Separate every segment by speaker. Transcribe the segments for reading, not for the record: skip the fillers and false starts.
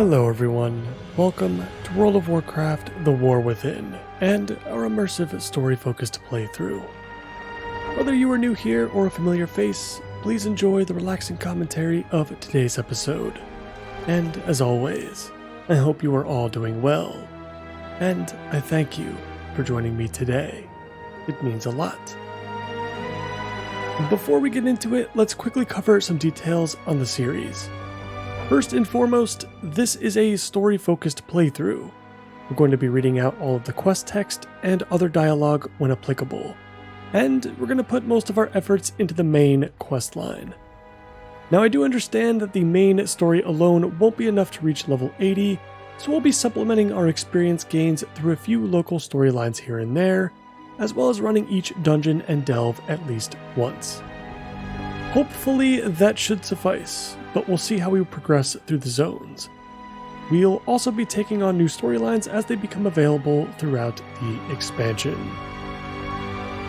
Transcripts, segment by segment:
Speaker 1: Hello everyone, welcome to World of Warcraft The War Within, and our immersive story-focused playthrough. Whether you are new here or a familiar face, please enjoy the relaxing commentary of today's episode. And as always, I hope you are all doing well, and I thank you for joining me today. It means a lot. Before we get into it, let's quickly cover some details on the series. First and foremost, this is a story-focused playthrough. We're going to be reading out all of the quest text and other dialogue when applicable, and we're going to put most of our efforts into the main quest line. Now I do understand that the main story alone won't be enough to reach level 80, so we'll be supplementing our experience gains through a few local storylines here and there, as well as running each dungeon and delve at least once. Hopefully that should suffice, but we'll see how we progress through the zones. We'll also be taking on new storylines as they become available throughout the expansion.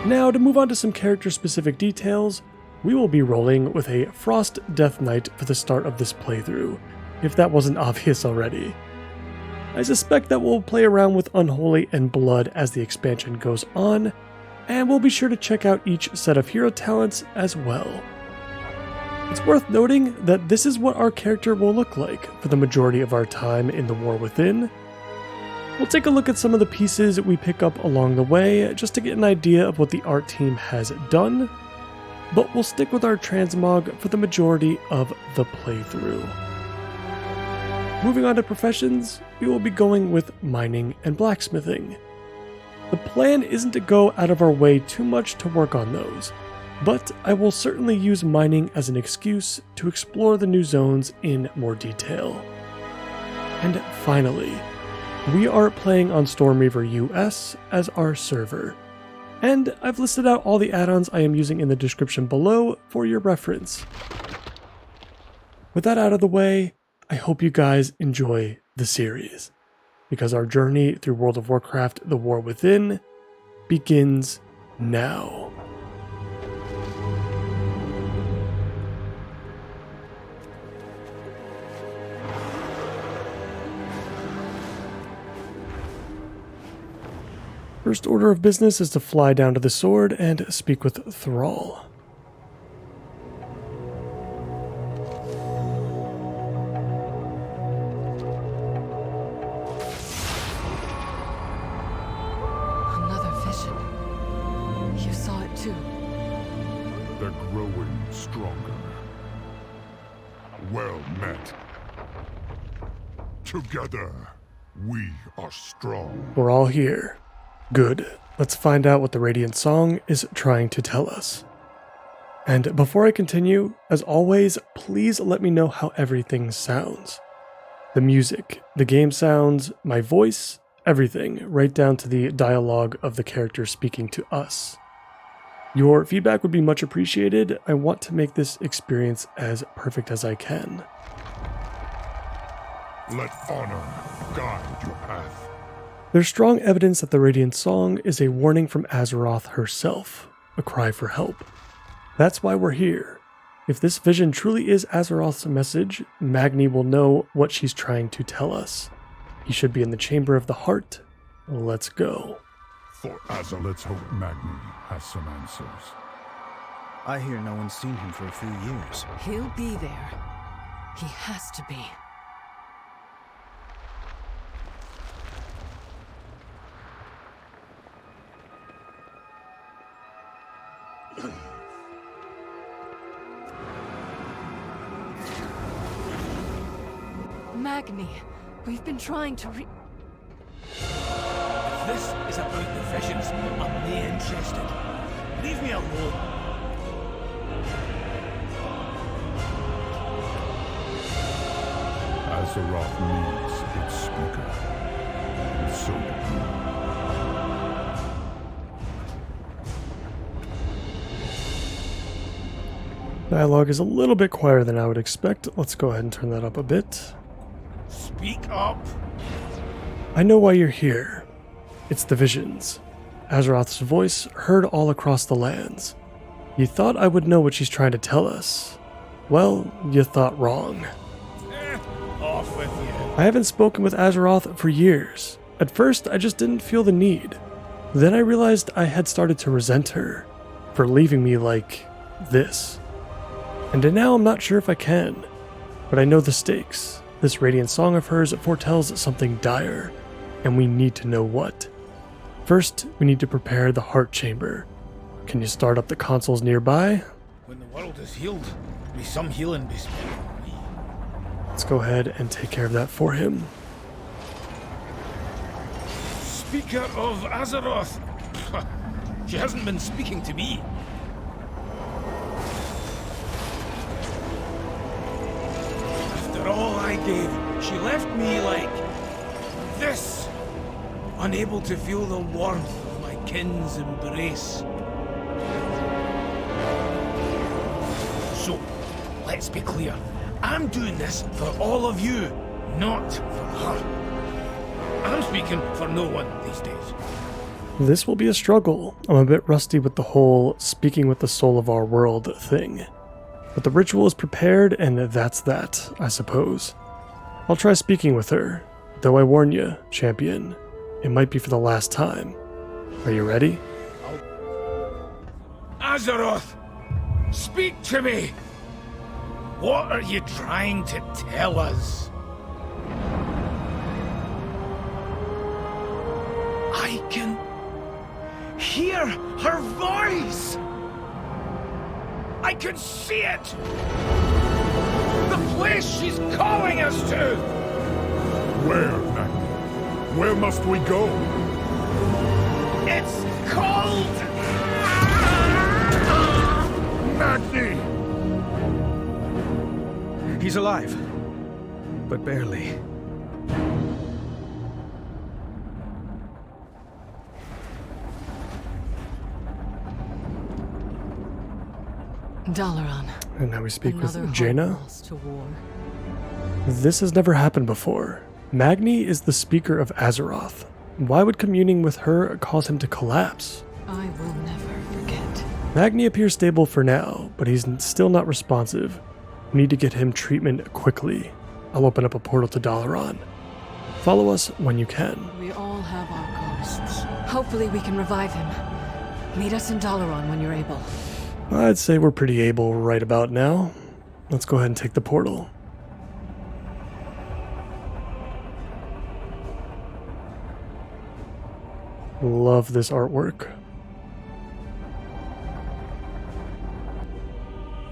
Speaker 1: Now, to move on to some character-specific details, we will be rolling with a Frost Death Knight for the start of this playthrough, if that wasn't obvious already. I suspect that we'll play around with Unholy and Blood as the expansion goes on, and we'll be sure to check out each set of hero talents as well. It's worth noting that this is what our character will look like for the majority of our time in the War Within. We'll take a look at some of the pieces we pick up along the way just to get an idea of what the art team has done, but we'll stick with our transmog for the majority of the playthrough. Moving on to professions, we will be going with mining and blacksmithing. The plan isn't to go out of our way too much to work on those, but I will certainly use mining as an excuse to explore the new zones in more detail. And finally, we are playing on Stormreaver US as our server, and I've listed out all the add-ons I am using in the description below for your reference. With that out of the way, I hope you guys enjoy the series, because our journey through World of Warcraft The War Within begins now. First order of business is to fly down to the sword and speak with Thrall.
Speaker 2: Another vision. You saw it too.
Speaker 3: They're growing stronger. Well met. Together, we are strong.
Speaker 1: We're all here. Good. Let's find out what the Radiant Song is trying to tell us. And before I continue, as always, please let me know how everything sounds. The music, the game sounds, my voice, everything, right down to the dialogue of the character speaking to us. Your feedback would be much appreciated. I want to make this experience as perfect as I can.
Speaker 3: Let honor guide your path.
Speaker 1: There's strong evidence that the Radiant Song is a warning from Azeroth herself, a cry for help. That's why we're here. If this vision truly is Azeroth's message, Magni will know what she's trying to tell us. He should be in the Chamber of the Heart. Let's go.
Speaker 3: For Azeroth, let's hope Magni has some answers.
Speaker 4: I hear no one's seen him for a few years.
Speaker 2: He'll be there. He has to be. Magni, we've been trying to
Speaker 5: If this is about the visions, I'm not interested. Leave me alone.
Speaker 3: Azeroth needs its speaker. And so do you.
Speaker 1: Dialogue is a little bit quieter than I would expect. Let's go ahead and turn that up a bit.
Speaker 5: Speak up.
Speaker 1: I know why you're here. It's the visions. Azeroth's voice heard all across the lands. You thought I would know what she's trying to tell us. Well, you thought wrong.
Speaker 5: Off with you.
Speaker 1: I haven't spoken with Azeroth for years. At first, I just didn't feel the need. Then I realized I had started to resent her for leaving me like this. And now I'm not sure if I can, but I know the stakes. This radiant song of hers foretells something dire, and we need to know what. First, we need to prepare the heart chamber. Can you start up the consoles nearby?
Speaker 5: When the world is healed, may some healing be spent on me.
Speaker 1: Let's go ahead and take care of that for him.
Speaker 5: Speaker of Azeroth. She hasn't been speaking to me. After all I gave, she left me like this, unable to feel the warmth of my kin's embrace. So, let's be clear. I'm doing this for all of you, not for her. I'm speaking for no one these days.
Speaker 1: This will be a struggle. I'm a bit rusty with the whole speaking with the soul of our world thing. But the ritual is prepared, and that's that, I suppose. I'll try speaking with her, though I warn you, champion, it might be for the last time. Are you ready?
Speaker 5: Azeroth, speak to me! What are you trying to tell us? I can hear her voice! I can see it! The place she's calling us to!
Speaker 3: Where, Magni? Where must we go?
Speaker 5: It's called...
Speaker 3: Magni!
Speaker 4: He's alive, but barely.
Speaker 2: Dalaran.
Speaker 1: And now we speak with
Speaker 2: Another
Speaker 1: Jaina.
Speaker 2: heart lost to war.
Speaker 1: This has never happened before. Magni is the speaker of Azeroth. Why would communing with her cause him to collapse?
Speaker 2: I will never forget.
Speaker 1: Magni appears stable for now, but he's still not responsive. We need to get him treatment quickly. I'll open up a portal to Dalaran. Follow us when you can.
Speaker 2: We all have our ghosts. Hopefully we can revive him. Meet us in Dalaran when you're able.
Speaker 1: I'd say we're pretty able right about now. Let's go ahead and take the portal. Love this artwork.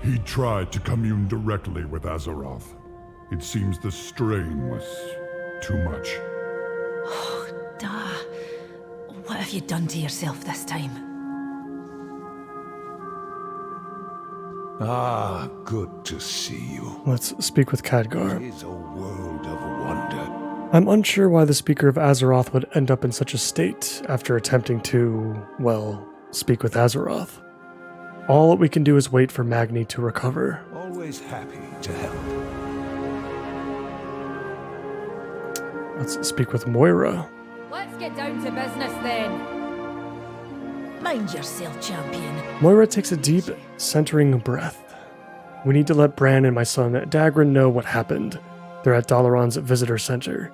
Speaker 3: He tried to commune directly with Azeroth. It seems the strain was too much.
Speaker 6: Da, what have you done to yourself this time?
Speaker 7: Ah, good to see you.
Speaker 1: Let's speak with Khadgar.
Speaker 7: It is a world of wonder.
Speaker 1: I'm unsure why the speaker of Azeroth would end up in such a state after attempting to, well, speak with Azeroth. All we can do is wait for Magni to recover.
Speaker 7: Always happy to help.
Speaker 1: Let's speak with Moira.
Speaker 8: Let's get down to business then.
Speaker 6: Mind yourself, champion.
Speaker 1: Moira takes a deep, centering breath. We need to let Bran and my son Dagran know what happened. They're at Dalaran's visitor center.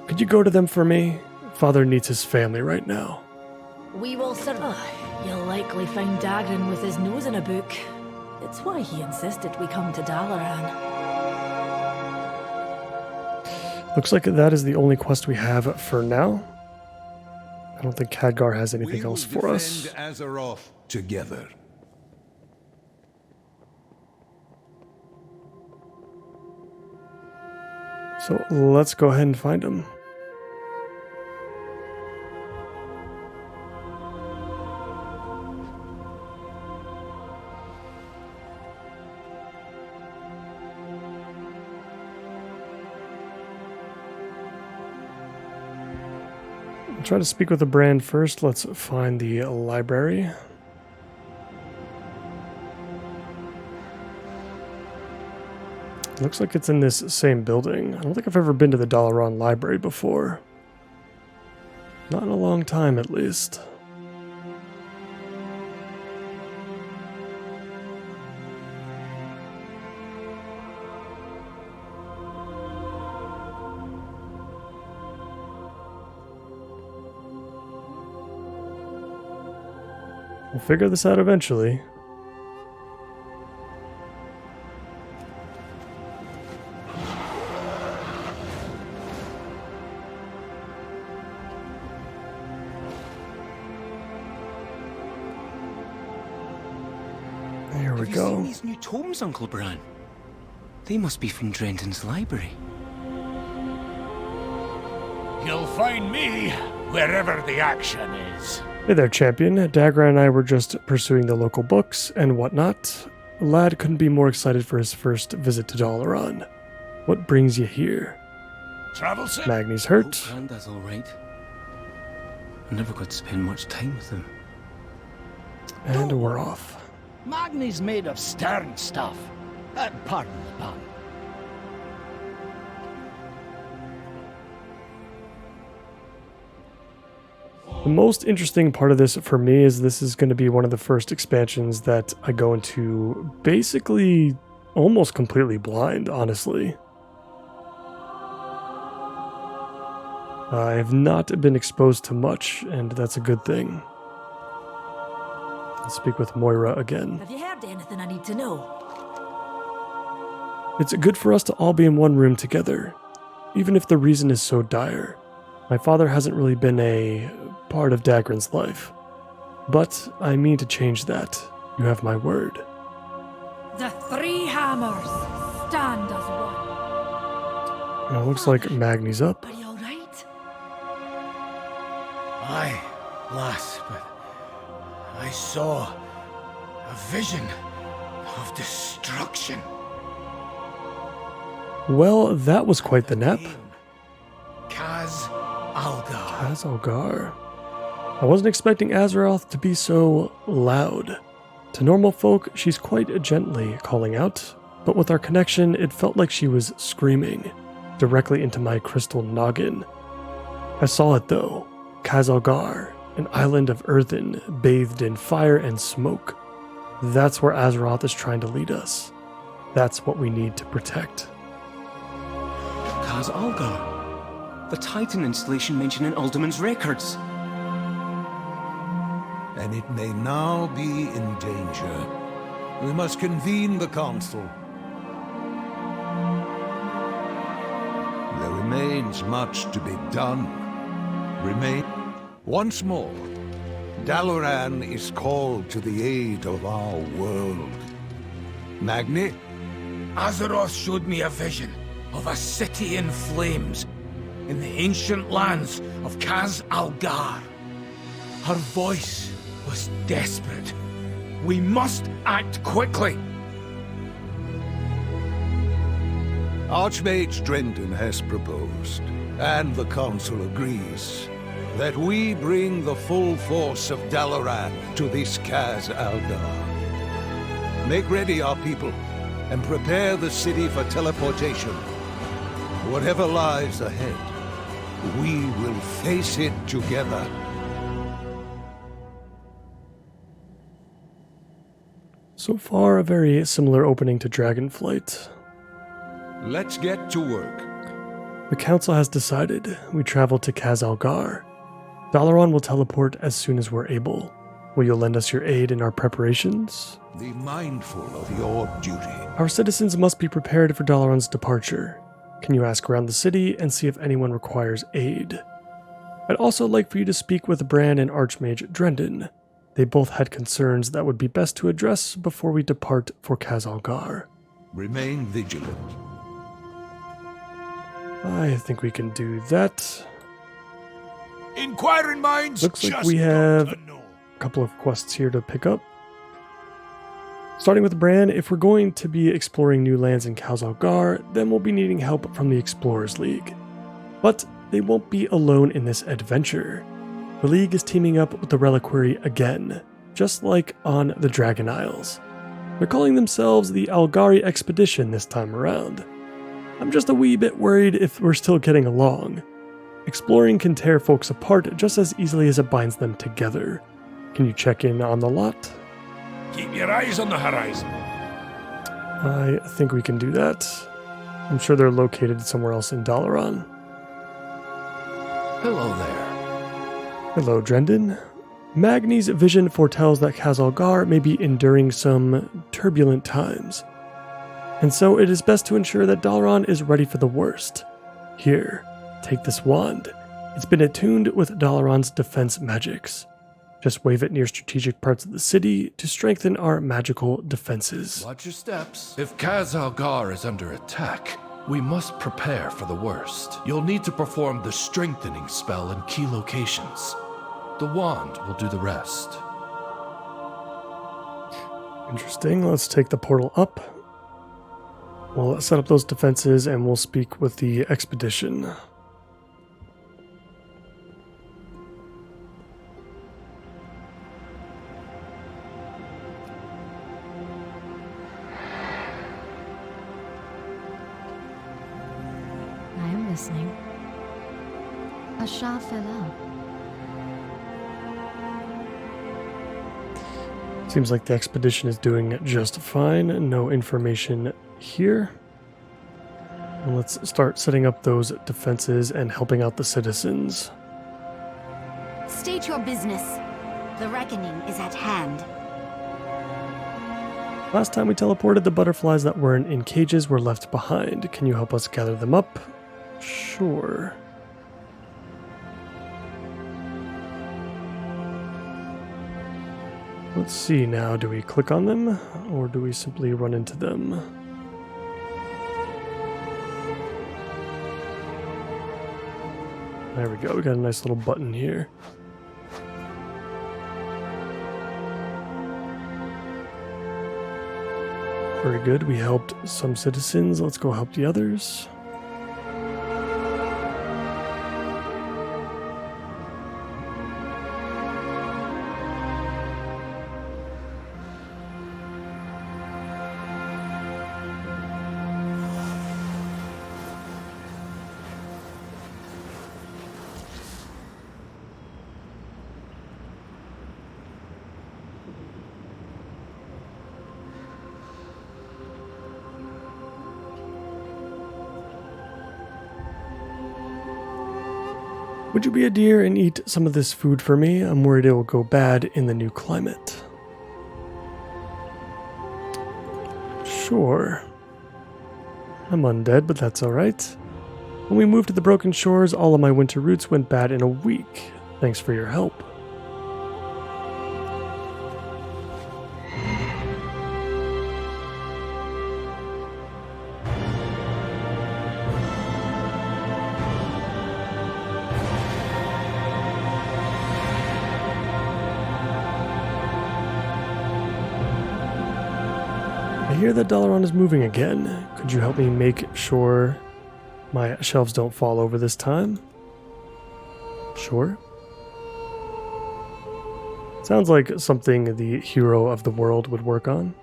Speaker 1: Could you go to them for me? Father needs his family right now.
Speaker 6: We will survive. You'll likely find Dagran with his nose in a book. It's why he insisted we come to Dalaran.
Speaker 1: Looks like that is the only quest we have for now. I don't think Khadgar has anything else for us.
Speaker 7: We will defend Azeroth together.
Speaker 1: So let's go ahead and find him. I'll try to speak with the brand first. Let's find the library. Looks like it's in this same building. I don't think I've ever been to the Dalaran library before. Not in a long time, at least. We'll figure this out eventually. There we
Speaker 9: Have you
Speaker 1: go.
Speaker 9: seen these new tomes, Uncle Bran? They must be from Drenton's library.
Speaker 5: You'll find me wherever the action is.
Speaker 1: Hey there, champion. Dagra and I were just pursuing the local books and whatnot. The lad couldn't be more excited for his first visit to Dalaran. What brings you here?
Speaker 5: Travel set?
Speaker 1: Magni's
Speaker 9: Hope
Speaker 1: hurt.
Speaker 9: Granddad's all right. I never got to spend much time with him.
Speaker 1: And we're off.
Speaker 5: Magni's made of stern stuff. Pardon the pun.
Speaker 1: The most interesting part of this for me is this is going to be one of the first expansions that I go into basically almost completely blind, honestly. I have not been exposed to much, and that's a good thing. Let's speak with Moira again.
Speaker 6: Have you heard anything I need to know?
Speaker 1: It's good for us to all be in one room together, even if the reason is so dire. My father hasn't really been a part of Dagran's life, but I mean to change that. You have my word.
Speaker 6: The three hammers stand as one.
Speaker 1: It looks like Magni's up.
Speaker 6: Are you all right?
Speaker 5: Aye, lass, but I saw a vision of destruction.
Speaker 1: Well, that was quite the nap.
Speaker 5: Kaz Algar.
Speaker 1: Kaz Algar. I wasn't expecting Azeroth to be so loud. To normal folk, she's quite gently calling out, but with our connection, it felt like she was screaming directly into my crystal noggin. I saw it though. Kaz Algar, an island of earthen, bathed in fire and smoke. That's where Azeroth is trying to lead us. That's what we need to protect.
Speaker 9: Kaz Algar. The Titan installation mentioned in Alderman's records.
Speaker 7: And it may now be in danger. We must convene the council. There remains much to be done. Once more, Dalaran is called to the aid of our world. Magni?
Speaker 5: Azeroth showed me a vision of a city in flames in the ancient lands of Kaz Algar. Her voice was desperate. We must act quickly.
Speaker 7: Archmage Drendon has proposed, and the council agrees, that we bring the full force of Dalaran to this Kaz Algar. Make ready, our people, and prepare the city for teleportation. Whatever lies ahead, we will face it together.
Speaker 1: So far, a very similar opening to Dragonflight.
Speaker 7: Let's get to work.
Speaker 1: The council has decided we travel to Kaz Algar. Dalaran will teleport as soon as we're able. Will you lend us your aid in our preparations?
Speaker 7: Be mindful of your duty.
Speaker 1: Our citizens must be prepared for Dalaran's departure. Can you ask around the city and see if anyone requires aid? I'd also like for you to speak with Bran and Archmage Drendon. They both had concerns that would be best to address before we depart for Kaz Algar.
Speaker 7: Remain vigilant.
Speaker 1: I think we can do that.
Speaker 5: Inquiring minds.
Speaker 1: Looks like
Speaker 5: just
Speaker 1: we have
Speaker 5: got to know.
Speaker 1: a couple of quests here to pick up. Starting with Bran, if we're going to be exploring new lands in Kaz Algar, then we'll be needing help from the Explorers League. But they won't be alone in this adventure. The League is teaming up with the Reliquary again, just like on the Dragon Isles. They're calling themselves the Algari Expedition this time around. I'm just a wee bit worried if we're still getting along. Exploring can tear folks apart just as easily as it binds them together. Can you check in on the lot?
Speaker 5: Keep your eyes on the horizon.
Speaker 1: I think we can do that. I'm sure they're located somewhere else in Dalaran.
Speaker 5: Hello there.
Speaker 1: Hello, Drendon. Magni's vision foretells that Kaz Algar may be enduring some turbulent times, and so it is best to ensure that Dalaran is ready for the worst. Here, take this wand. It's been attuned with Dalaran's defense magics. Just wave it near strategic parts of the city to strengthen our magical defenses.
Speaker 10: Watch your steps. If Kaz Algar is under attack, we must prepare for the worst. You'll need to perform the strengthening spell in key locations. The wand will do the rest.
Speaker 1: Interesting. Let's take the portal up. We'll set up those defenses and we'll speak with the expedition.
Speaker 8: I am listening. Ashar Fellow.
Speaker 1: Seems like the expedition is doing just fine. No information here. And let's start setting up those defenses and helping out the citizens.
Speaker 11: State your business. The reckoning is at hand.
Speaker 1: Last time we teleported, the butterflies that weren't in cages were left behind. Can you help us gather them up? Sure. Let's see now, do we click on them or do we simply run into them? There we go, we got a nice little button here. Very good, we helped some citizens, let's go help the others. Would you be a dear and eat some of this food for me? I'm worried it will go bad in the new climate. Sure. I'm undead, but that's alright. When we moved to the Broken Shores, all of my winter roots went bad in a week. Thanks for your help. I hear that Dalaran is moving again. Could you help me make sure my shelves don't fall over this time? Sure. Sounds like something the hero of the world would work on.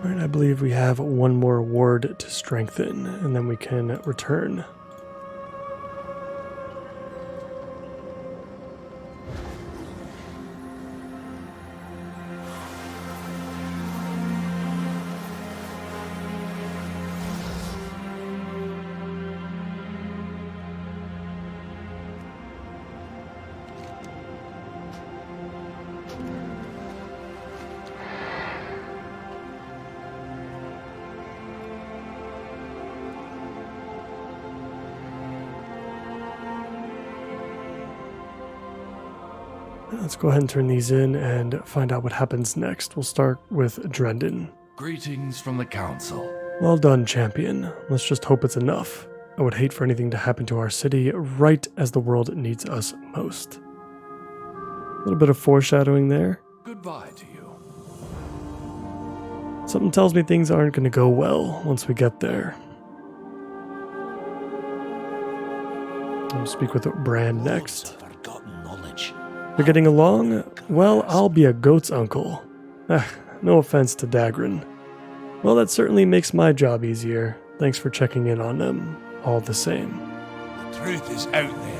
Speaker 1: Alright, I believe we have one more ward to strengthen, and then we can return. Let's go ahead and turn these in and find out what happens next. We'll start with Drendon.
Speaker 10: Greetings from the council.
Speaker 1: Well done, champion. Let's just hope it's enough. I would hate for anything to happen to our city right as the world needs us most. A little bit of foreshadowing there.
Speaker 10: Goodbye to you.
Speaker 1: Something tells me things aren't going to go well once we get there. I'll speak with Brand next. They're getting along? Well, I'll be a goat's uncle. No offense to Dagran. Well, that certainly makes my job easier. Thanks for checking in on them, all the same.
Speaker 5: The truth is out there.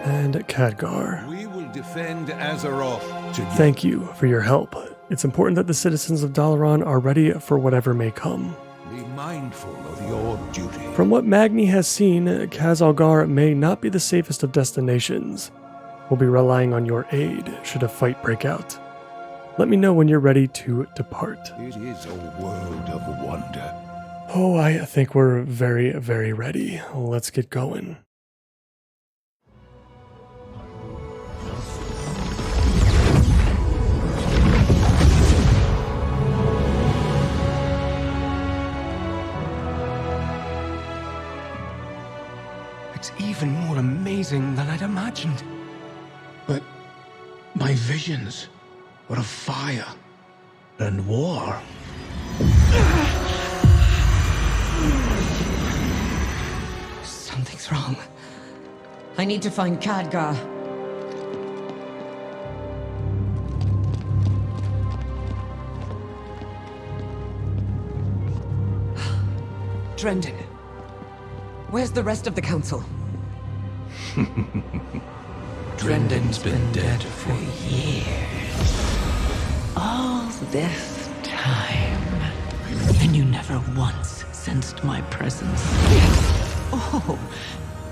Speaker 1: And Khadgar.
Speaker 7: We will defend Azeroth together.
Speaker 1: Thank you for your help. It's important that the citizens of Dalaran are ready for whatever may come.
Speaker 7: Be mindful of your duty.
Speaker 1: From what Magni has seen, Khaz-Algar may not be the safest of destinations. We'll be relying on your aid should a fight break out. Let me know when you're ready to depart.
Speaker 7: It is a world of wonder.
Speaker 1: Oh, I think we're very, very ready. Let's get going.
Speaker 5: It's even more amazing than I'd imagined. But my visions were of fire and war.
Speaker 2: Something's wrong. I need to find Khadgar. Drendon. Where's the rest of the council?
Speaker 10: Drendon's been dead for
Speaker 12: years. All this time. And you never once sensed my presence. Oh,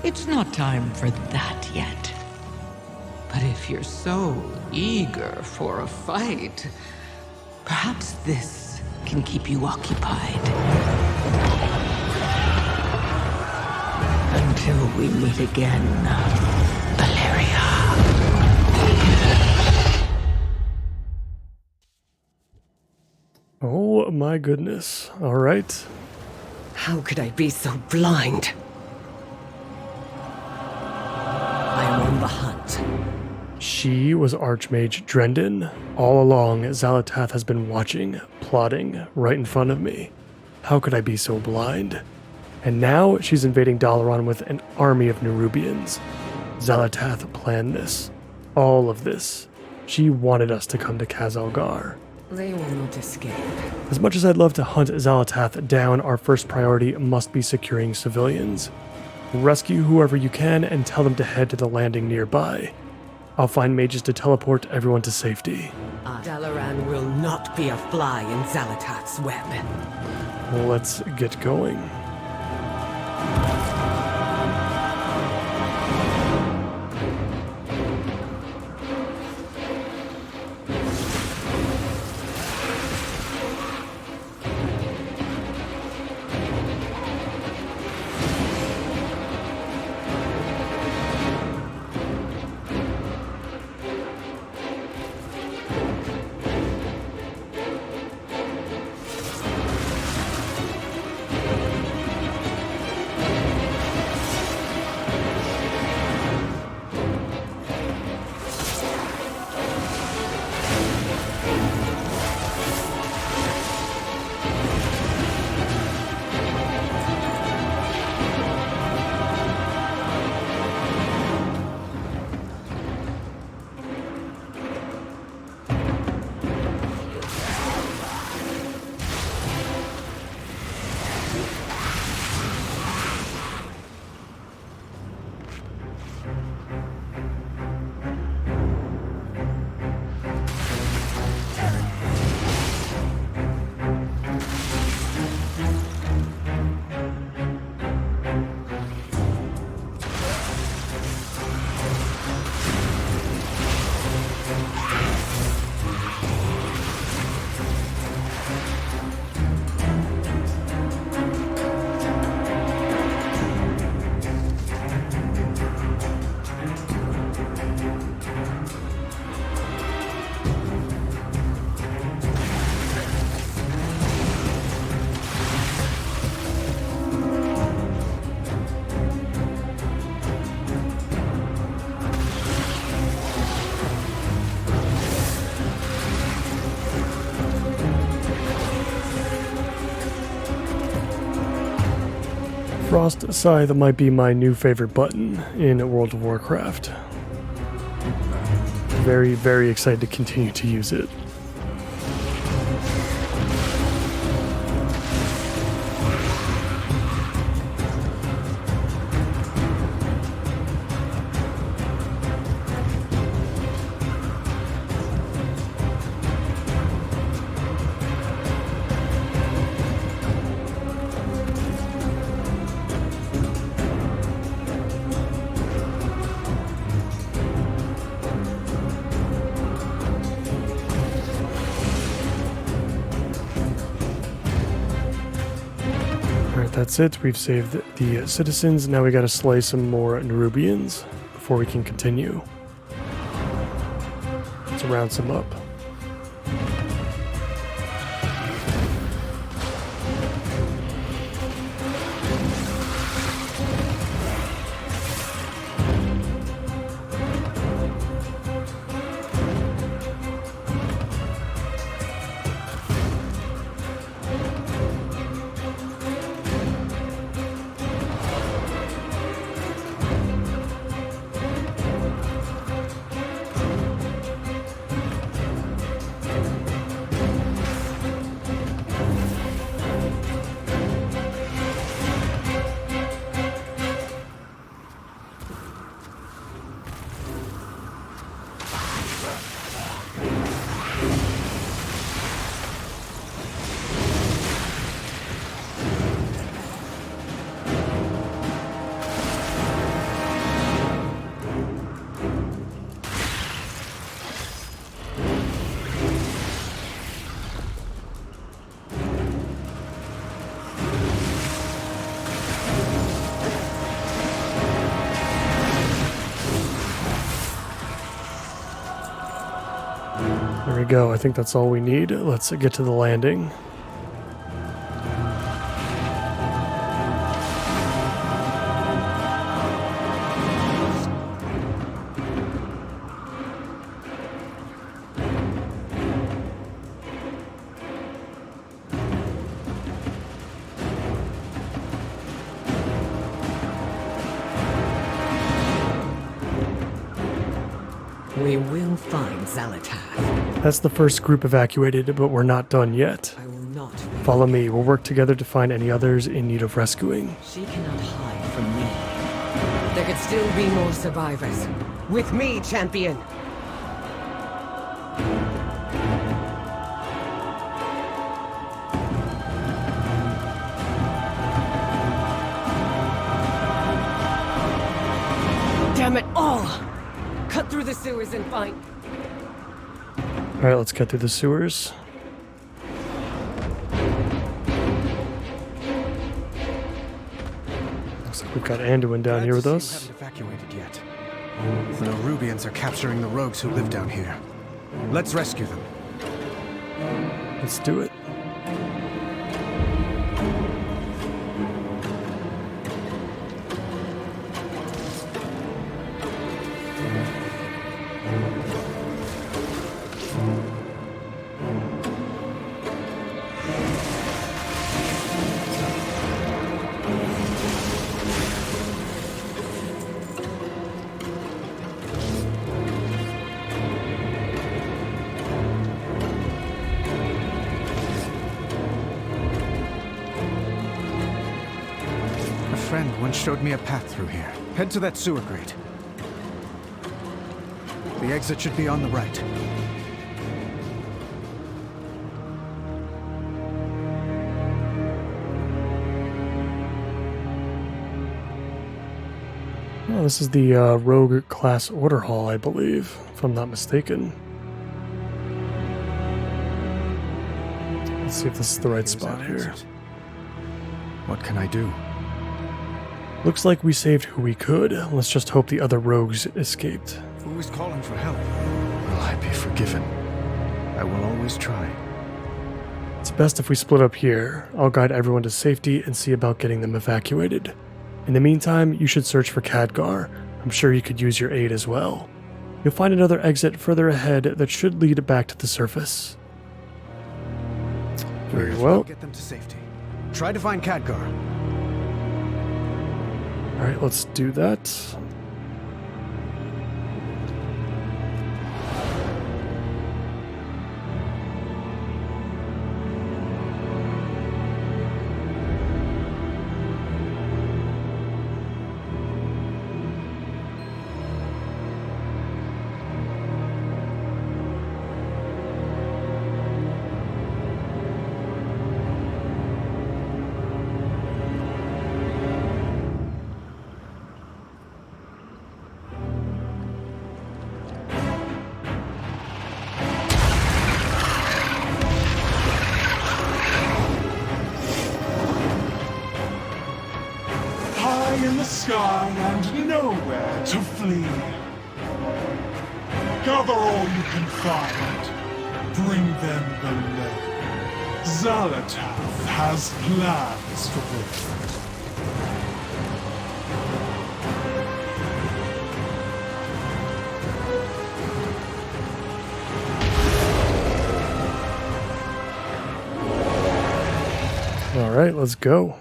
Speaker 12: it's not time for that yet. But if you're so eager for a fight, perhaps this can keep you occupied. Until we meet again, Valeria.
Speaker 1: Oh my goodness. All right.
Speaker 2: How could I be so blind? I am on the hunt.
Speaker 1: She was Archmage Drendon. All along, Xal'atath has been watching, plotting, right in front of me. How could I be so blind? And now she's invading Dalaran with an army of Nerubians. Xal'atath planned this. All of this. She wanted us to come to Khaz-Algar.
Speaker 2: They will not escape.
Speaker 1: As much as I'd love to hunt Xal'atath down, our first priority must be securing civilians. Rescue whoever you can and tell them to head to the landing nearby. I'll find mages to teleport everyone to safety.
Speaker 2: Dalaran will not be a fly in Xal'atath's web.
Speaker 1: Let's get going. Frost Scythe might be my new favorite button in World of Warcraft. Very, very excited to continue to use it. That's it. We've saved the citizens. Now we gotta slay some more Nerubians before we can continue. Let's round some up. There we go. I think that's all we need. Let's get to the landing.
Speaker 13: We will find Zalatath.
Speaker 1: That's the first group evacuated, but we're not done yet.
Speaker 13: I will not.
Speaker 1: Follow me. We'll work together to find any others in need of rescuing.
Speaker 13: She cannot hide from me. There could still be more survivors. With me, champion! Damn it all! Cut through the sewers and find...
Speaker 1: Alright, let's cut through the sewers. Looks like we've got Anduin down here with us.
Speaker 4: Haven't evacuated yet. The Nerubians are capturing the rogues who live down here. Let's rescue them.
Speaker 1: Let's do it.
Speaker 4: A friend once showed me a path through here. Head to that sewer grate. The exit should be on the right.
Speaker 1: Oh, this is the Rogue Class Order Hall, I believe, if I'm not mistaken. Let's see if this is the right spot here.
Speaker 4: What can I do?
Speaker 1: Looks like we saved who we could. Let's just hope the other rogues escaped.
Speaker 4: Who is calling for help? Will I be forgiven? I will always try.
Speaker 1: It's best if we split up here. I'll guide everyone to safety and see about getting them evacuated. In the meantime, you should search for Khadgar. I'm sure you could use your aid as well. You'll find another exit further ahead that should lead back to the surface. Very well.
Speaker 4: Get them to safety. Try to find Khadgar.
Speaker 1: Alright, let's do that.
Speaker 14: In the sky and nowhere to flee. Gather all you can find. Bring them below. Xalatath has plans
Speaker 1: All right, let's go.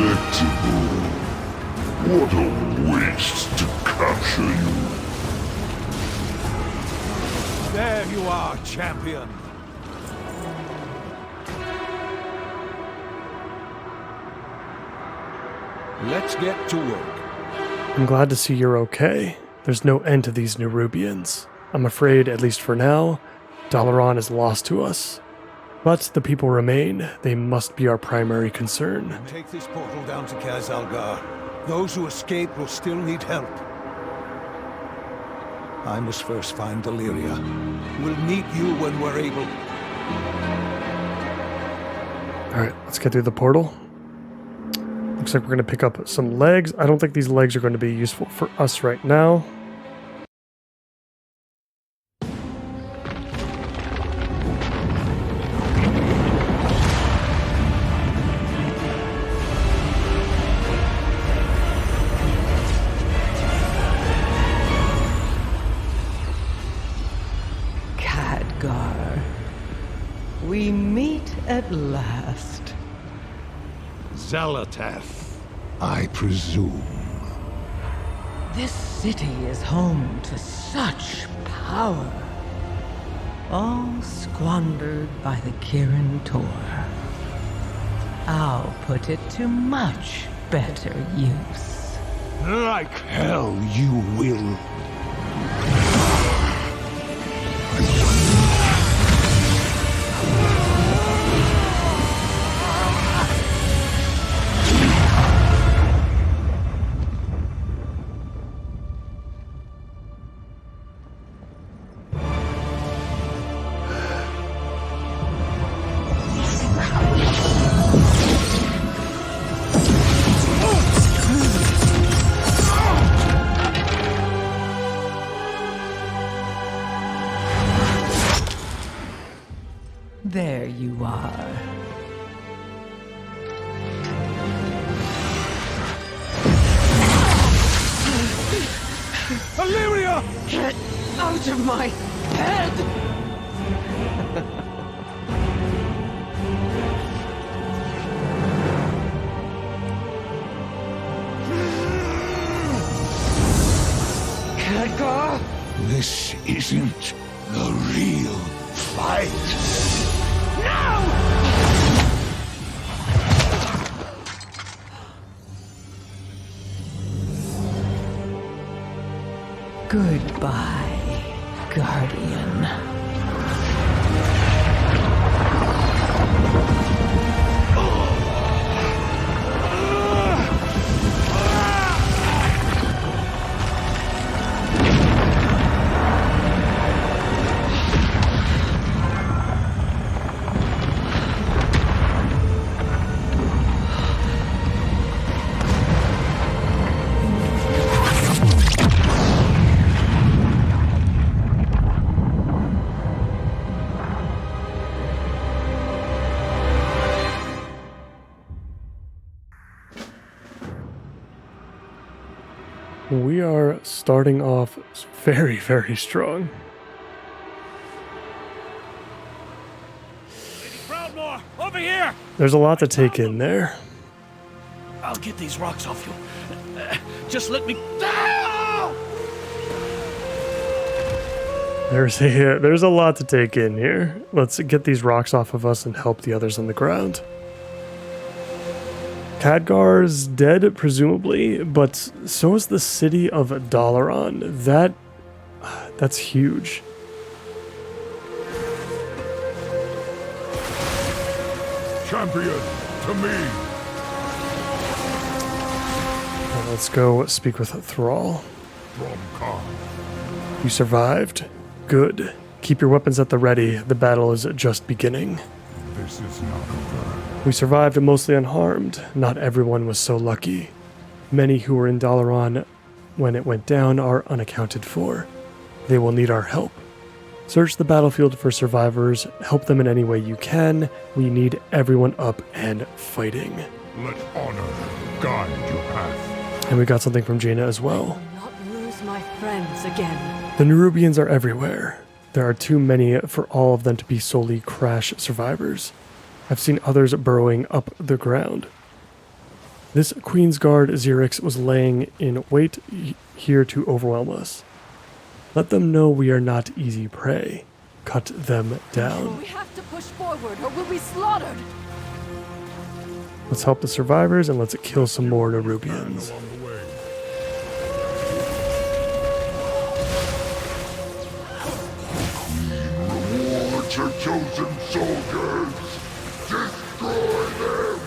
Speaker 3: Delectable. What a waste to capture you.
Speaker 7: There you are, champion. Let's get to work.
Speaker 1: I'm glad to see you're okay. There's no end to these Nerubians. I'm afraid, at least for now, Dalaran is lost to us. But the people remain. They must be our primary concern.
Speaker 7: Take this portal down to Kaz Algar. Those who escape will still need help. I must first find Deliria. We'll meet you when we're able.
Speaker 1: Alright, let's get through the portal. Looks like we're going to pick up some legs. I don't think these legs are going to be useful for us right now.
Speaker 12: We meet at last.
Speaker 7: Xalatath, I presume.
Speaker 12: This city is home to such power. All squandered by the Kirin Tor. I'll put it to much better use.
Speaker 7: Like hell you will.
Speaker 12: There you are.
Speaker 7: Illyria!
Speaker 13: Get out of my head! Khadgar!
Speaker 7: This isn't the real fight.
Speaker 12: Goodbye, Guardian.
Speaker 1: We are starting off very, very strong.
Speaker 5: Proudmore, over here!
Speaker 1: There's a lot to take in there.
Speaker 15: I'll get these rocks off you. Just let me...
Speaker 1: There's a lot to take in here. Let's get these rocks off of us and help the others on the ground. Khadgar's dead, presumably, but so is the city of Dalaran. That's huge.
Speaker 3: Champion, to me!
Speaker 1: Now let's go speak with Thrall.
Speaker 3: From Khan.
Speaker 1: You survived. Good. Keep your weapons at the ready. The battle is just beginning.
Speaker 3: This is not over.
Speaker 1: We survived mostly unharmed. Not everyone was so lucky. Many who were in Dalaran when it went down are unaccounted for. They will need our help. Search the battlefield for survivors. Help them in any way you can. We need everyone up and fighting.
Speaker 3: Let honor guide your path.
Speaker 1: And we got something from Jaina as well.
Speaker 2: Not lose my friends again.
Speaker 1: The Nerubians are everywhere. There are too many for all of them to be solely crash survivors. I've seen others burrowing up the ground. This Queen's Guard Xerix was laying in wait here to overwhelm us. Let them know we are not easy prey. Cut them down.
Speaker 2: We have to push forward or we'll be slaughtered.
Speaker 1: Let's help the survivors and let's kill some more Nerubians.
Speaker 3: Rewards your chosen soldiers. Destroy them.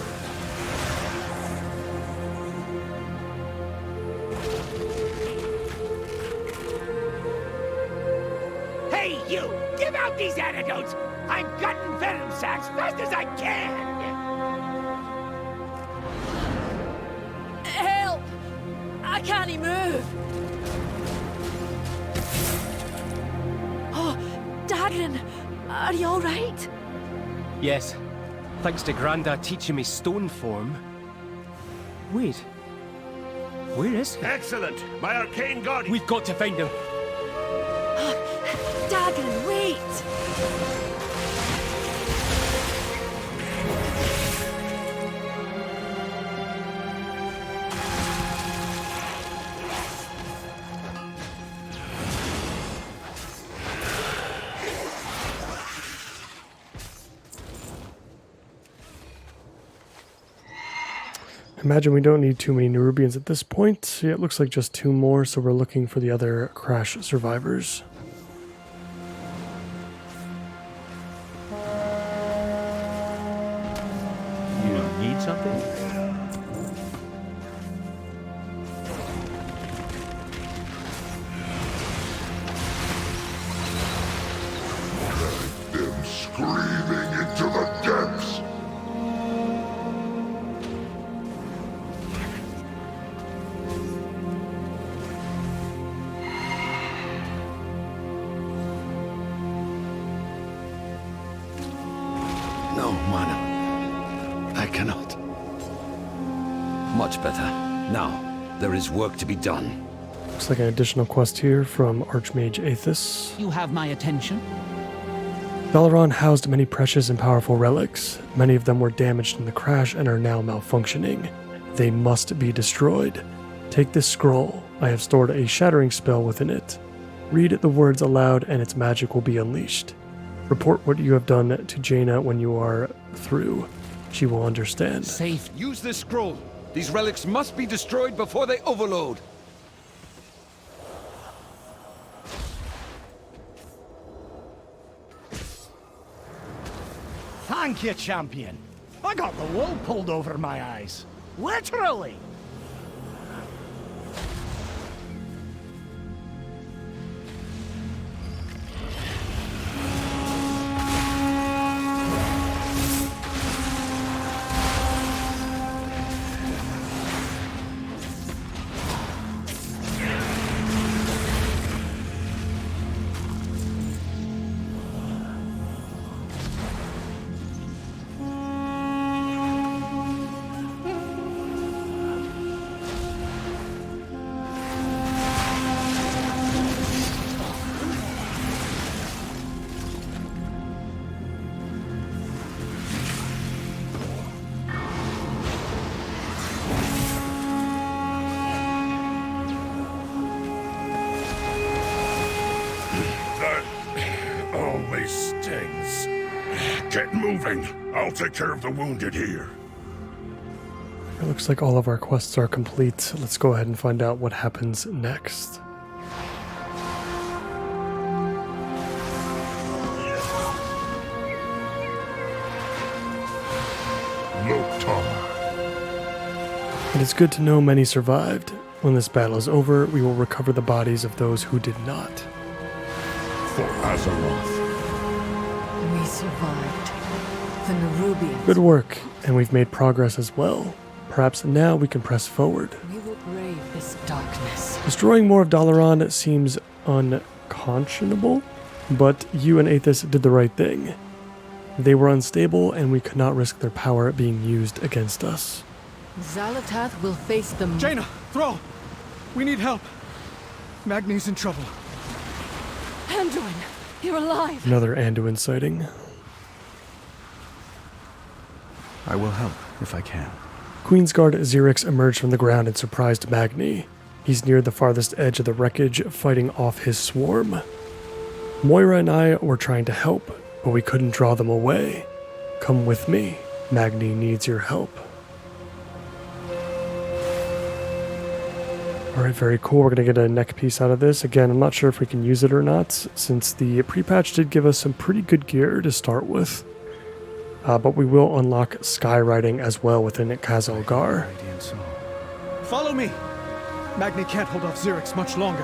Speaker 5: Hey, you! Give out these antidotes! I'm gutting venom sacks fast as I can!
Speaker 2: Help! I can't even move. Oh, Dagran, are you all right?
Speaker 9: Yes. Thanks to Grandad teaching me stone form. Wait. Where is he?
Speaker 5: Excellent! My arcane guardian!
Speaker 9: We've got to find him.
Speaker 2: Dagran, wait!
Speaker 1: Imagine we don't need too many Nerubians at this point. Yeah, it looks like just 2 more, so we're looking for the other crash survivors.
Speaker 16: You need something?
Speaker 3: Them screaming into the depths.
Speaker 17: No, Mana. I cannot. Much better. Now, there is work to be done.
Speaker 1: Looks like an additional quest here from Archmage Aethys.
Speaker 18: You have my attention.
Speaker 1: Dalaran housed many precious and powerful relics. Many of them were damaged in the crash and are now malfunctioning. They must be destroyed. Take this scroll. I have stored a shattering spell within it. Read the words aloud and its magic will be unleashed. Report what you have done to Jaina when you are through. She will understand.
Speaker 18: Safe.
Speaker 17: Use this scroll. These relics must be destroyed before they overload.
Speaker 15: Thank you, champion. I got the wool pulled over my eyes. Literally.
Speaker 3: moving. I'll take care of the wounded here.
Speaker 1: It looks like all of our quests are complete. Let's go ahead and find out what happens next. It is good to know many survived. When this battle is over, we will recover the bodies of those who did not.
Speaker 3: For Azeroth.
Speaker 2: We survived. The Nerubians.
Speaker 1: Good work, and we've made progress as well. Perhaps now we can press forward.
Speaker 2: We will brave this darkness.
Speaker 1: Destroying more of Dalaran seems unconscionable, but you and Aethys did the right thing. They were unstable, and we could not risk their power being used against us.
Speaker 2: Xalatath will face them.
Speaker 4: Jaina, Thrall! We need help. Magni's in trouble.
Speaker 2: Anduin, you're alive.
Speaker 1: Another Anduin sighting.
Speaker 4: I will help if I can.
Speaker 1: Queensguard Xerix emerged from the ground and surprised Magni. He's near the farthest edge of the wreckage, fighting off his swarm. Moira and I were trying to help, but we couldn't draw them away. Come with me. Magni needs your help. Alright, very cool. We're going to get a neck piece out of this. Again, I'm not sure if we can use it or not, since the pre-patch did give us some pretty good gear to start with. But we will unlock skywriting as well within Khaz-Algar.
Speaker 4: Follow me! Magni can't hold off Xerix much longer.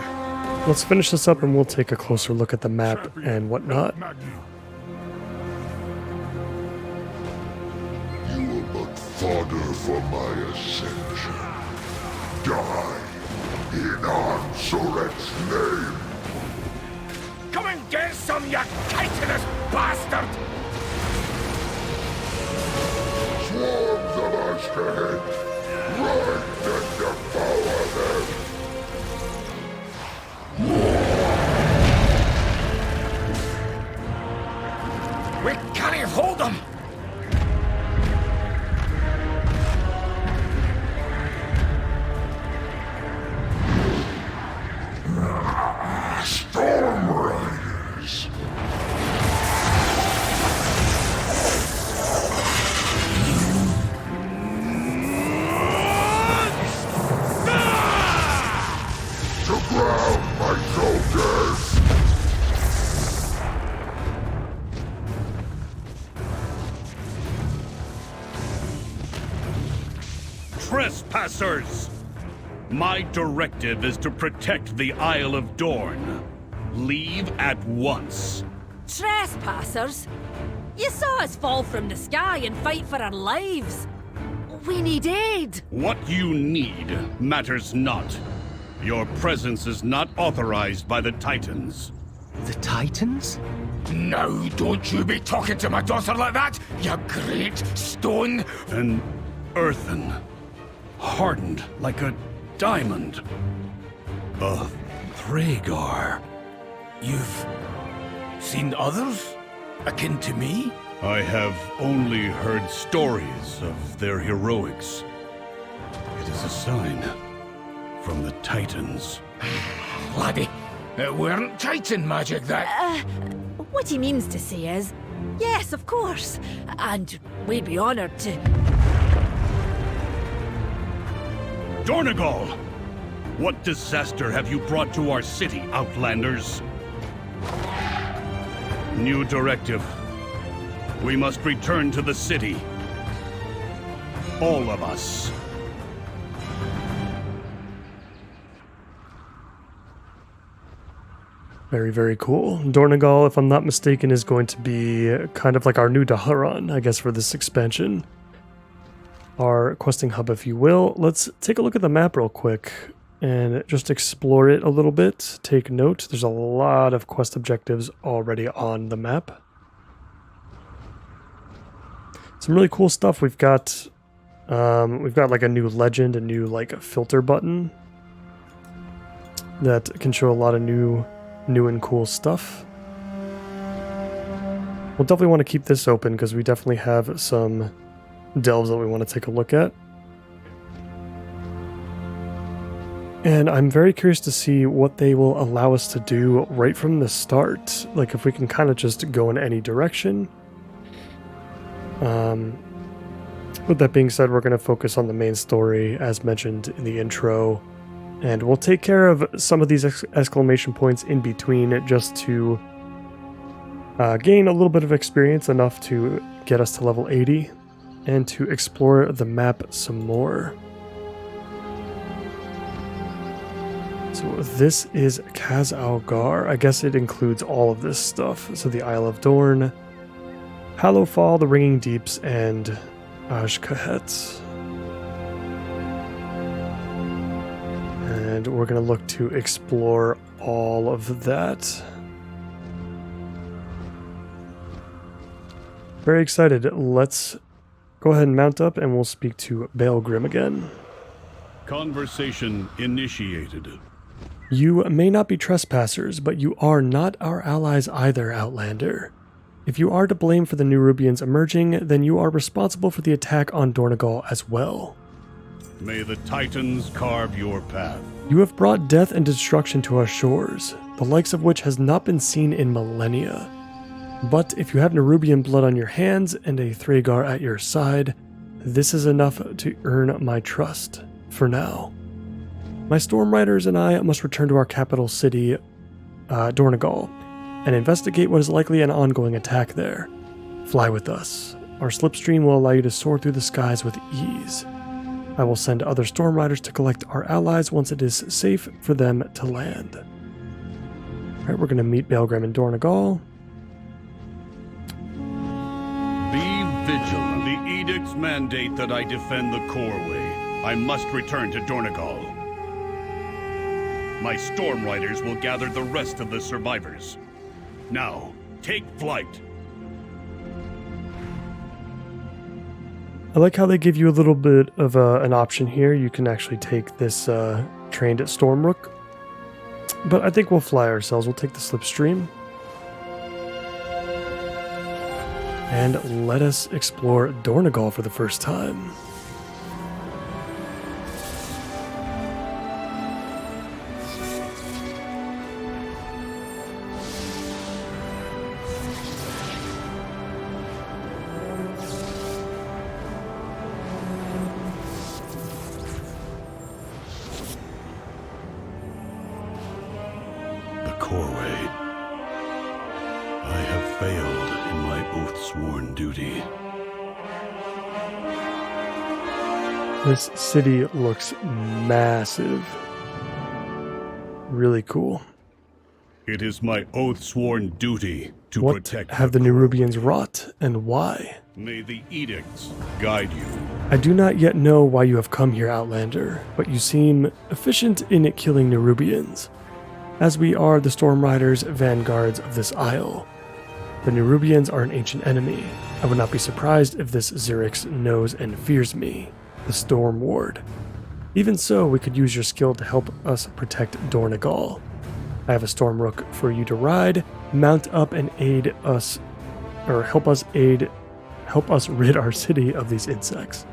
Speaker 1: Let's finish this up and we'll take a closer look at the map and whatnot.
Speaker 3: You were but fodder for my ascension. Die in Ansoret's name.
Speaker 5: Come and get some, you chitinous bastard!
Speaker 3: Swarms of Ashkahead, ride and devour them!
Speaker 5: We can't hold them!
Speaker 3: Stormreavers! To ground, my soldiers!
Speaker 18: Trespassers! My directive is to protect the Isle of Dorne. Leave at once.
Speaker 6: Trespassers? You saw us fall from the sky and fight for our lives. We need aid.
Speaker 18: What you need matters not. Your presence is not authorized by the Titans.
Speaker 9: The Titans?
Speaker 5: Now don't you be talking to my daughter like that, you great stone!
Speaker 18: An earthen, hardened like a diamond. A Thragar.
Speaker 5: You've seen others akin to me?
Speaker 18: I have only heard stories of their heroics. It is a sign from the Titans.
Speaker 5: Laddie, it weren't Titan magic that...
Speaker 6: What he means to say is, yes, of course, and we'd be honored to...
Speaker 18: Dornegal! What disaster have you brought to our city, Outlanders? New directive. We must return to the city. All of us.
Speaker 1: Very, very cool. Dornegal, if I'm not mistaken, is going to be kind of like our new Dalaran, I guess, for this expansion. Our questing hub, if you will. Let's take a look at the map real quick and just explore it a little bit. Take note, there's a lot of quest objectives already on the map. Some really cool stuff. We've got like a new legend, a new like filter button that can show a lot of new and cool stuff. We'll definitely want to keep this open because we definitely have some delves that we want to take a look at. And I'm very curious to see what they will allow us to do right from the start. Like if we can kind of just go in any direction. With that being said, we're going to focus on the main story as mentioned in the intro, and we'll take care of some of these exclamation points in between just to gain a little bit of experience, enough to get us to level 80 and to explore the map some more. So this is Kaz Algar. I guess it includes all of this stuff. So the Isle of Dorn, Hallowfall, the Ringing Deeps, and Azj-Kahet. And we're going to look to explore all of that. Very excited. Let's go ahead and mount up and we'll speak to Baelgrim again.
Speaker 18: Conversation initiated.
Speaker 1: You may not be trespassers, but you are not our allies either, Outlander. If you are to blame for the Nerubians emerging, then you are responsible for the attack on Dornegal as well.
Speaker 18: May the Titans carve your path.
Speaker 1: You have brought death and destruction to our shores, the likes of which has not been seen in millennia. But if you have Nerubian blood on your hands and a Thragar at your side, this is enough to earn my trust, for now. My Storm Riders and I must return to our capital city, Dornegal, and investigate what is likely an ongoing attack there. Fly with us. Our slipstream will allow you to soar through the skies with ease. I will send other Storm Riders to collect our allies once it is safe for them to land. Alright, we're going to meet Baelgrim in Dornegal.
Speaker 18: Be vigilant. The edicts mandate that I defend the Coreway. I must return to Dornegal. My Storm Riders will gather the rest of the survivors. Now, take flight.
Speaker 1: I like how they give you a little bit of an option here. You can actually take this trained at Stormrook. But I think we'll fly ourselves. We'll take the slipstream. And let us explore Dornegal for the first time. This city looks massive. Really cool.
Speaker 18: It is my oath-sworn duty to protect.
Speaker 1: What have the Nerubians wrought, and why?
Speaker 18: May the edicts guide you.
Speaker 1: I do not yet know why you have come here, Outlander, but you seem efficient in killing Nerubians, as we are the Storm Riders, vanguards of this isle. The Nerubians are an ancient enemy. I would not be surprised if this Xerix knows and fears me, the Storm Ward. Even so, we could use your skill to help us protect Dornegal. I have a Stormrook for you to ride, mount up and aid us, or help us rid our city of these insects.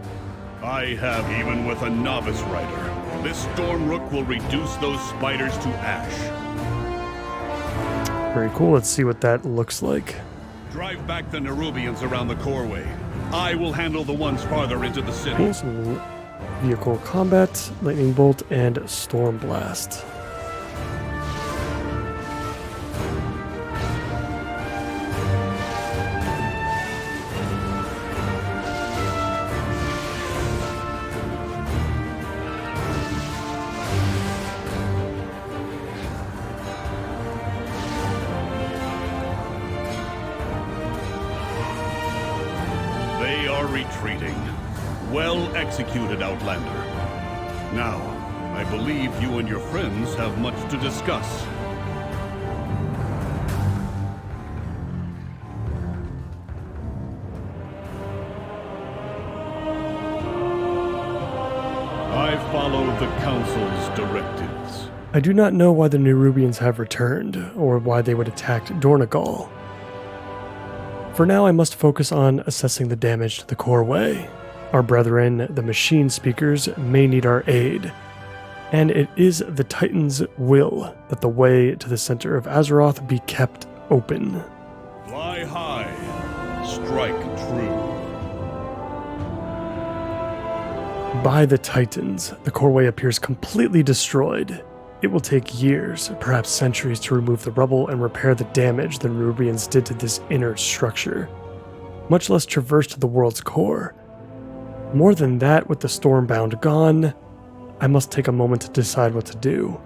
Speaker 18: I have even with a novice rider. This Stormrook will reduce those spiders to ash.
Speaker 1: Very cool. Let's see what that looks like.
Speaker 18: Drive back the Nerubians around the Coreway. I will handle the ones farther into the city.
Speaker 1: Cool. Some vehicle combat, Lightning Bolt, and Storm Blast.
Speaker 18: Retreating. Well executed, Outlander. Now, I believe you and your friends have much to discuss. I follow the Council's directives.
Speaker 1: I do not know why the Nerubians have returned, or why they would attack Dornegal. For now, I must focus on assessing the damage to the Coreway. Our brethren, the Machine Speakers, may need our aid, and it is the Titan's will that the way to the center of Azeroth be kept open.
Speaker 18: Fly high, strike true.
Speaker 1: By the Titans, the coreway appears completely destroyed. It will take years, perhaps centuries, to remove the rubble and repair the damage the Nerubians did to this inner structure, much less traverse to the world's core. More than that, with the Stormbound gone, I must take a moment to decide what to do.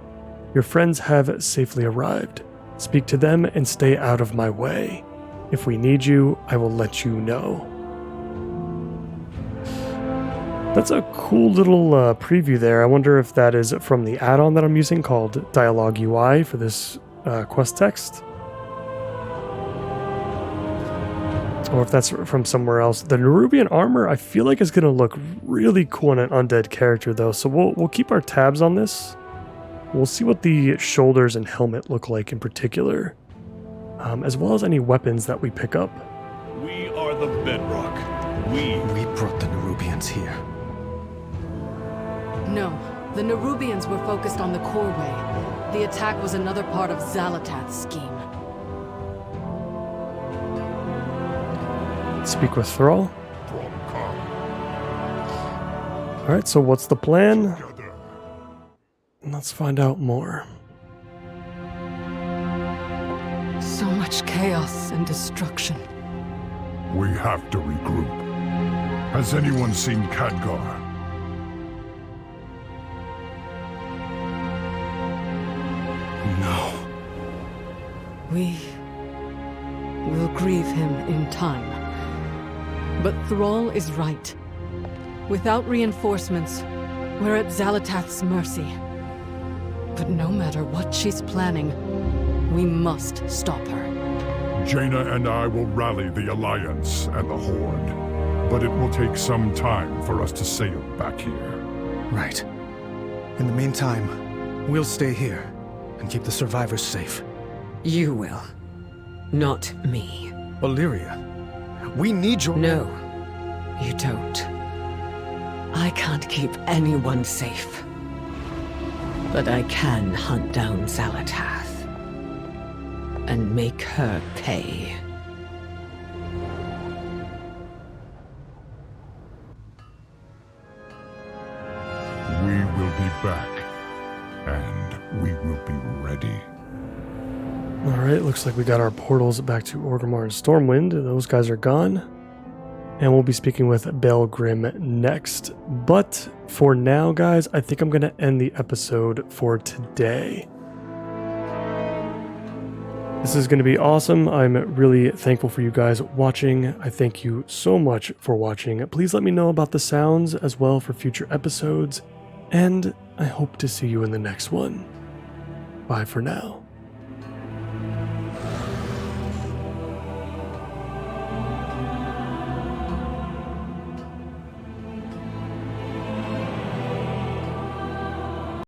Speaker 1: Your friends have safely arrived. Speak to them and stay out of my way. If we need you, I will let you know. That's a cool little preview there. I wonder if that is from the add-on that I'm using called Dialogue UI for this quest text. Or if that's from somewhere else. The Nerubian armor, I feel like is going to look really cool on an undead character though, so we'll keep our tabs on this. We'll see what the shoulders and helmet look like in particular, as well as any weapons that we pick up.
Speaker 18: We are the bedrock. We
Speaker 4: brought the Nerubians here.
Speaker 2: No, the Nerubians were focused on the coreway. The attack was another part of Xalatath's scheme.
Speaker 1: Speak with Thrall. Alright, so what's the plan? Let's find out more.
Speaker 2: So much chaos and destruction.
Speaker 3: We have to regroup. Has anyone seen Khadgar?
Speaker 1: No.
Speaker 2: We will grieve him in time. But Thrall is right. Without reinforcements, we're at Xalatath's mercy. But no matter what she's planning, we must stop her.
Speaker 3: Jaina and I will rally the Alliance and the Horde, but it will take some time for us to sail back here.
Speaker 4: Right. In the meantime, we'll stay here and keep the survivors safe.
Speaker 13: You will. Not me.
Speaker 4: Illyria, we need your—
Speaker 13: No, you don't. I can't keep anyone safe. But I can hunt down Xalatath and make her pay.
Speaker 3: We will be back, and we will be ready.
Speaker 1: Alright, looks like we got our portals back to Orgrimmar and Stormwind. Those guys are gone. And we'll be speaking with Belgrim next. But for now, guys, I think I'm going to end the episode for today. This is going to be awesome. I'm really thankful for you guys watching. I thank you so much for watching. Please let me know about the sounds as well for future episodes. And I hope to see you in the next one. Bye for now.